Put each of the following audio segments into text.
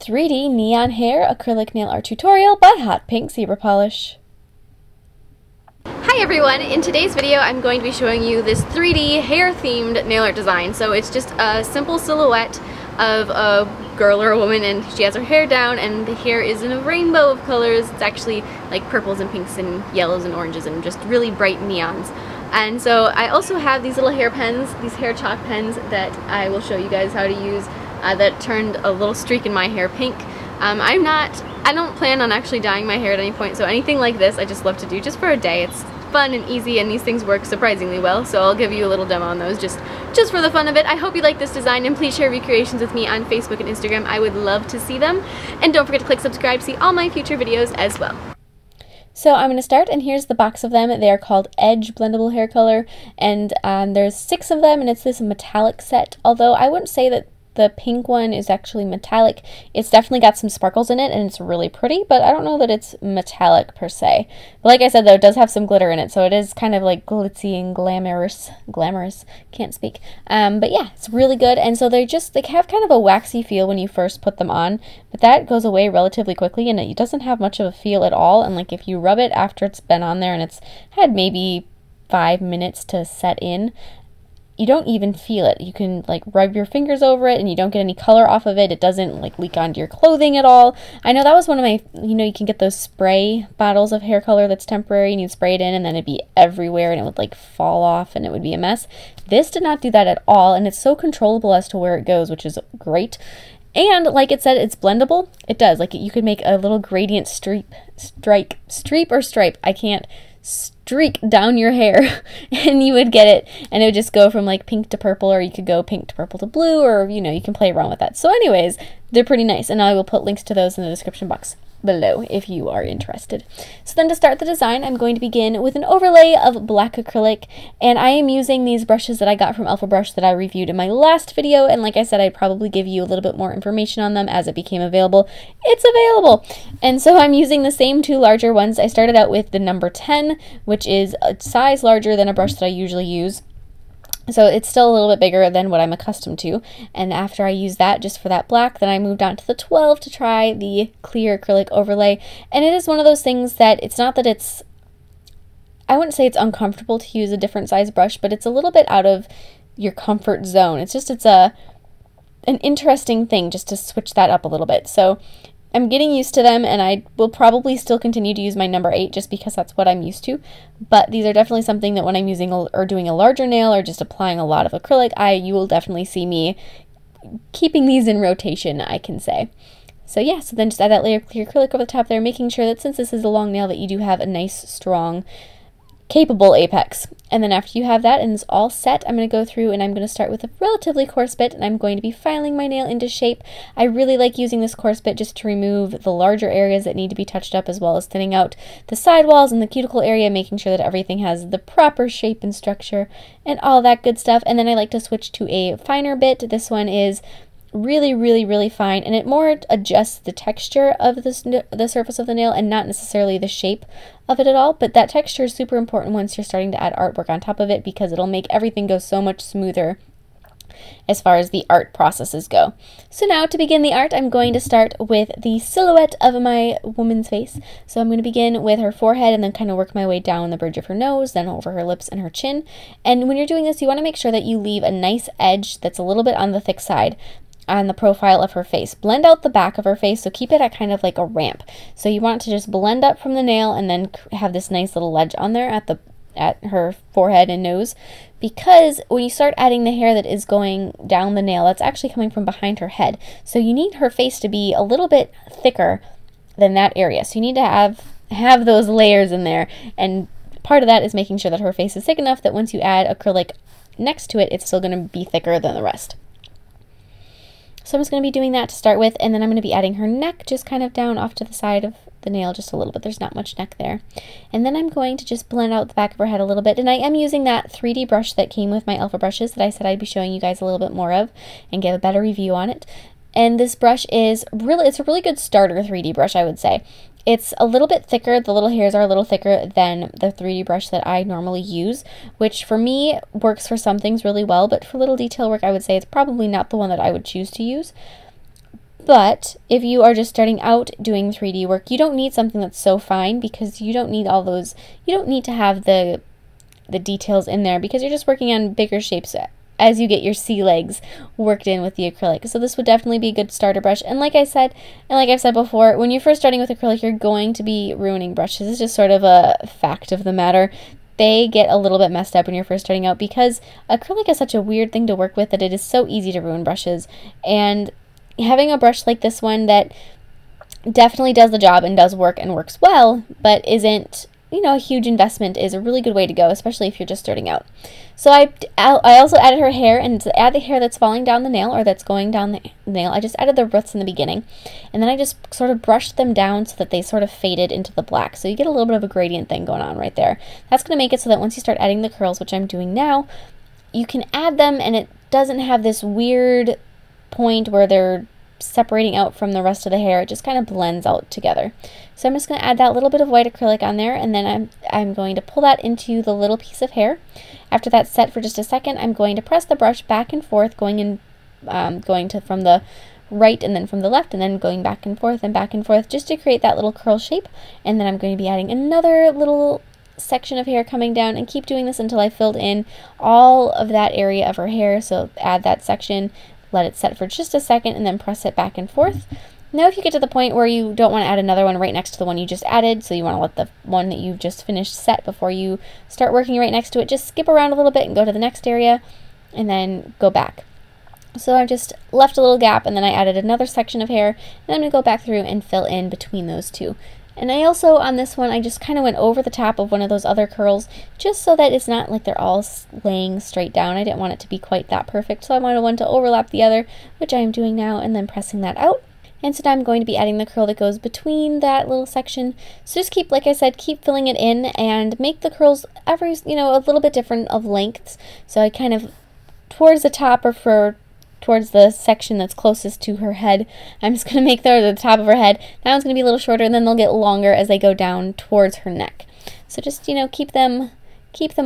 3D Neon Hair Acrylic Nail Art Tutorial by Hotpinkzebrapolish. Hi everyone! In today's video I'm going to be showing you this 3D hair themed nail art design. So it's just a simple silhouette of a girl or a woman, and she has her hair down and the hair is in a rainbow of colors. It's actually like purples and pinks and yellows and oranges and just really bright neons. And so I also have these little hair pens, these hair chalk pens that I will show you guys how to use that turned a little streak in my hair pink. I don't plan on actually dyeing my hair at any point, so anything like this I just love to do just for a day. It's fun and easy, and these things work surprisingly well, so I'll give you a little demo on those just for the fun of it. I hope you like this design, and please share recreations with me on Facebook and Instagram. I would love to see them. And don't forget to click subscribe to see all my future videos as well. So I'm going to start, and here's the box of them. They are called Edge Blendable Hair Color, and there's 6 of them, and it's this metallic set, although I wouldn't say that the pink one is actually metallic. It's definitely got some sparkles in it, and it's really pretty, but I don't know that it's metallic per se. But like I said, though, it does have some glitter in it, so it is kind of like glitzy and glamorous, can't speak. But yeah, it's really good, and so they have kind of a waxy feel when you first put them on, but that goes away relatively quickly, and it doesn't have much of a feel at all. And like if you rub it after it's been on there and it's had maybe 5 minutes to set in, you don't even feel it. You can like rub your fingers over it and you don't get any color off of it. It doesn't like leak onto your clothing at all. I know that was one of my, you can get those spray bottles of hair color that's temporary and you'd spray it in and then it'd be everywhere and it would like fall off and it would be a mess. This did not do that at all, and it's so controllable as to where it goes, which is great. And like it said, it's blendable. It does. Like you could make a little gradient streak down your hair and you would get it, and it would just go from like pink to purple, or you could go pink to purple to blue, or you can play around with that. So anyways, they're pretty nice, and I will put links to those in the description box below if you are interested. So then to start the design, I'm going to begin with an overlay of black acrylic, and I am using these brushes that I got from Alpha Brush that I reviewed in my last video, and like I said, I'd probably give you a little bit more information on them as it became available. It's available! And so I'm using the same 2 larger ones. I started out with the number 10, which is a size larger than a brush that I usually use. So it's still a little bit bigger than what I'm accustomed to, and after I used that just for that black, then I moved on to the 12 to try the clear acrylic overlay. And it is one of those things that it's not that it's, I wouldn't say it's uncomfortable to use a different size brush, but it's a little bit out of your comfort zone. It's an interesting thing just to switch that up a little bit. So I'm getting used to them, and I will probably still continue to use my number 8 just because that's what I'm used to. But these are definitely something that when I'm using or doing a larger nail or just applying a lot of acrylic, you will definitely see me keeping these in rotation, I can say. So yeah, so then just add that layer of clear acrylic over the top there, making sure that since this is a long nail that you do have a nice, strong, capable apex. And then after you have that and it's all set, I'm going to go through and I'm going to start with a relatively coarse bit, and I'm going to be filing my nail into shape. I really like using this coarse bit just to remove the larger areas that need to be touched up, as well as thinning out the sidewalls and the cuticle area, making sure that everything has the proper shape and structure and all that good stuff. And then I like to switch to a finer bit. This one is really fine, and it more adjusts the texture of the surface of the nail and not necessarily the shape of it at all. But that texture is super important once you're starting to add artwork on top of it, because it'll make everything go so much smoother as far as the art processes go. So now to begin the art, I'm going to start with the silhouette of my woman's face. So I'm going to begin with her forehead and then kind of work my way down the bridge of her nose, then over her lips and her chin. And when you're doing this, you want to make sure that you leave a nice edge that's a little bit on the thick side on the profile of her face. Blend out the back of her face, so keep it at kind of like a ramp. So you want to just blend up from the nail and then have this nice little ledge on there at her forehead and nose, because when you start adding the hair that is going down the nail, that's actually coming from behind her head. So you need her face to be a little bit thicker than that area. So you need to have those layers in there, and part of that is making sure that her face is thick enough that once you add acrylic next to it, it's still going to be thicker than the rest. So I'm just going to be doing that to start with, and then I'm going to be adding her neck just kind of down off to the side of the nail just a little bit. There's not much neck there. And then I'm going to just blend out the back of her head a little bit, and I am using that 3D brush that came with my Alpha brushes that I said I'd be showing you guys a little bit more of and give a better review on it. And this brush is it's a really good starter 3D brush, I would say. It's a little bit thicker. The little hairs are a little thicker than the 3D brush that I normally use, which for me works for some things really well, but for little detail work, I would say it's probably not the one that I would choose to use. But if you are just starting out doing 3D work, you don't need something that's so fine, because you don't need all those, you don't need to have the details in there, because you're just working on bigger shapes as you get your sea legs worked in with the acrylic. So this would definitely be a good starter brush. And like I said, and like I've said before, when you're first starting with acrylic, you're going to be ruining brushes. It's just sort of a fact of the matter. They get a little bit messed up when you're first starting out, because acrylic is such a weird thing to work with that it is so easy to ruin brushes. And having a brush like this one that definitely does the job and does work and works well, but isn't, you know, a huge investment, is a really good way to go, especially if you're just starting out. So I also added her hair, and to add the hair that's falling down the nail, or that's going down the nail, I just added the roots in the beginning, and then I just sort of brushed them down so that they sort of faded into the black. So you get a little bit of a gradient thing going on right there. That's going to make it so that once you start adding the curls, which I'm doing now, you can add them and it doesn't have this weird point where they're separating out from the rest of the hair. It just kind of blends out together. So I'm just going to add that little bit of white acrylic on there, and then I'm going to pull that into the little piece of hair. After that's set for just a second, I'm going to press the brush back and forth, going to from the right and then from the left, and then going back and forth, just to create that little curl shape. And then I'm going to be adding another little section of hair coming down, and keep doing this until I filled in all of that area of her hair. So add that section, let it set for just a second, and then press it back and forth. Now if you get to the point where you don't want to add another one right next to the one you just added, so you want to let the one that you've just finished set before you start working right next to it, just skip around a little bit and go to the next area and then go back. So I've just left a little gap, and then I added another section of hair, and I'm going to go back through and fill in between those two. And I also, on this one, I just kind of went over the top of one of those other curls, just so that it's not like they're all laying straight down. I didn't want it to be quite that perfect, so I wanted one to overlap the other, which I am doing now, and then pressing that out. And so now I'm going to be adding the curl that goes between that little section. So just keep, like I said, keep filling it in, and make the curls every, you know, a little bit different of lengths. So I kind of, towards the top, or towards the section that's closest to her head, I'm just going to make the top of her head. That one's going to be a little shorter, and then they'll get longer as they go down towards her neck. So just, you know, keep them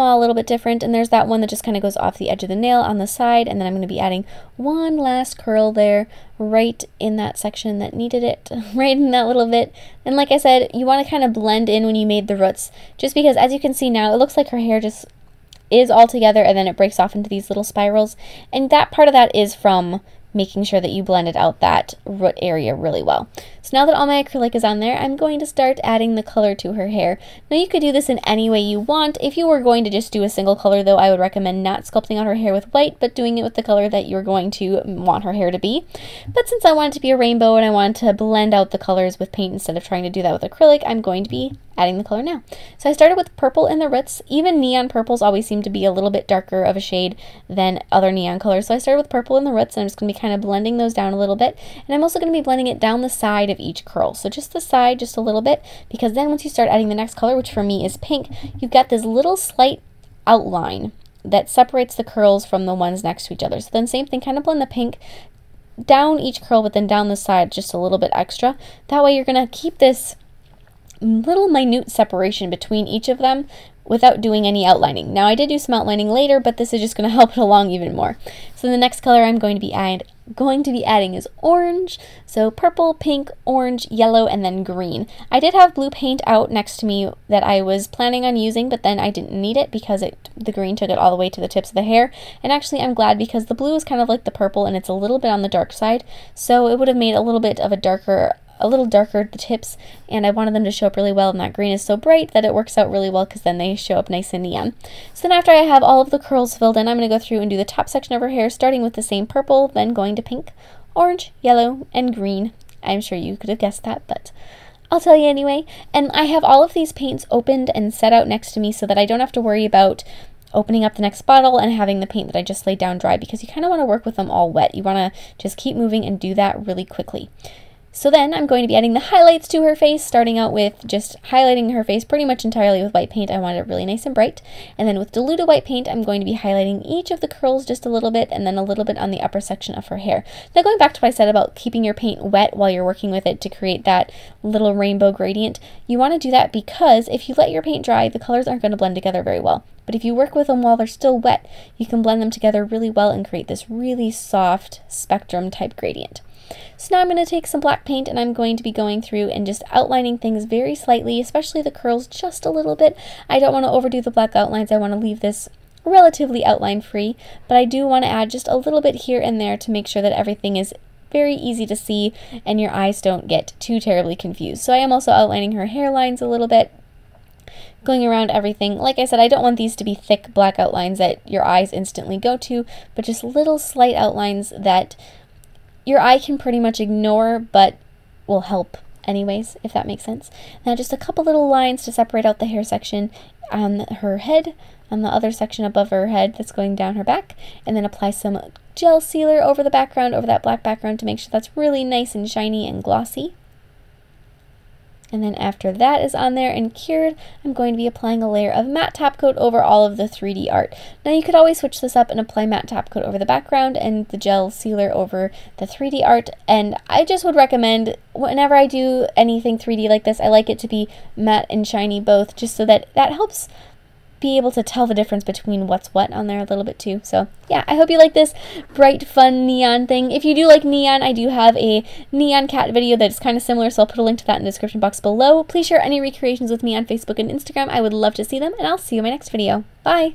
all a little bit different. And there's that one that just kind of goes off the edge of the nail on the side, and then I'm going to be adding one last curl there, right in that section that needed it, right in that little bit. And like I said, you want to kind of blend in when you made the roots, just because as you can see now, it looks like her hair just is all together, and then it breaks off into these little spirals, and that part of that is from making sure that you blended out that root area really well. So now that all my acrylic is on there, I'm going to start adding the color to her hair. Now you could do this in any way you want. If you were going to just do a single color though, I would recommend not sculpting out her hair with white, but doing it with the color that you're going to want her hair to be. But since I want it to be a rainbow and I want to blend out the colors with paint instead of trying to do that with acrylic, I'm going to be adding the color now. So I started with purple in the roots. Even neon purples always seem to be a little bit darker of a shade than other neon colors. So I started with purple in the roots, and I'm just going to be kind of blending those down a little bit. And I'm also going to be blending it down the side of each curl. So just the side, just a little bit, because then once you start adding the next color, which for me is pink, you've got this little slight outline that separates the curls from the ones next to each other. So then same thing, kind of blend the pink down each curl, but then down the side just a little bit extra. That way you're going to keep this little minute separation between each of them without doing any outlining. Now I did do some outlining later, but this is just going to help it along even more. So the next color I'm going to be adding is orange. So purple, pink, orange, yellow, and then green. I did have blue paint out next to me that I was planning on using, but then I didn't need it because the green took it all the way to the tips of the hair. And actually I'm glad, because the blue is kind of like the purple and it's a little bit on the dark side, so it would have made a little bit of a little darker at the tips, and I wanted them to show up really well, and that green is so bright that it works out really well, because then they show up nice and neon. So then after I have all of the curls filled in, I'm going to go through and do the top section of her hair, starting with the same purple, then going to pink, orange, yellow, and green. I'm sure you could have guessed that, but I'll tell you anyway. And I have all of these paints opened and set out next to me so that I don't have to worry about opening up the next bottle and having the paint that I just laid down dry, because you kind of want to work with them all wet. You want to just keep moving and do that really quickly. So then I'm going to be adding the highlights to her face, starting out with just highlighting her face pretty much entirely with white paint. I wanted it really nice and bright. And then with diluted white paint, I'm going to be highlighting each of the curls just a little bit, and then a little bit on the upper section of her hair. Now going back to what I said about keeping your paint wet while you're working with it to create that little rainbow gradient, you want to do that because if you let your paint dry, the colors aren't going to blend together very well. But if you work with them while they're still wet, you can blend them together really well and create this really soft spectrum type gradient. So now I'm going to take some black paint and I'm going to be going through and just outlining things very slightly, especially the curls just a little bit. I don't want to overdo the black outlines. I want to leave this relatively outline free, but I do want to add just a little bit here and there to make sure that everything is very easy to see and your eyes don't get too terribly confused. So I am also outlining her hairlines a little bit, going around everything. Like I said, I don't want these to be thick black outlines that your eyes instantly go to, but just little slight outlines that your eye can pretty much ignore, but will help anyways, if that makes sense. Now just a couple little lines to separate out the hair section on her head, on the other section above her head that's going down her back, and then apply some gel sealer over the background, over that black background, to make sure that's really nice and shiny and glossy. And then after that is on there and cured, I'm going to be applying a layer of matte top coat over all of the 3D art. Now you could always switch this up and apply matte top coat over the background and the gel sealer over the 3D art, and I just would recommend whenever I do anything 3D like this, I like it to be matte and shiny both, just so that helps be able to tell the difference between what's what on there a little bit too. So yeah, I hope you like this bright, fun neon thing. If you do like neon, I do have a neon cat video that's kind of similar, so I'll put a link to that in the description box below. Please share any recreations with me on Facebook and Instagram. I would love to see them, and I'll see you in my next video. Bye!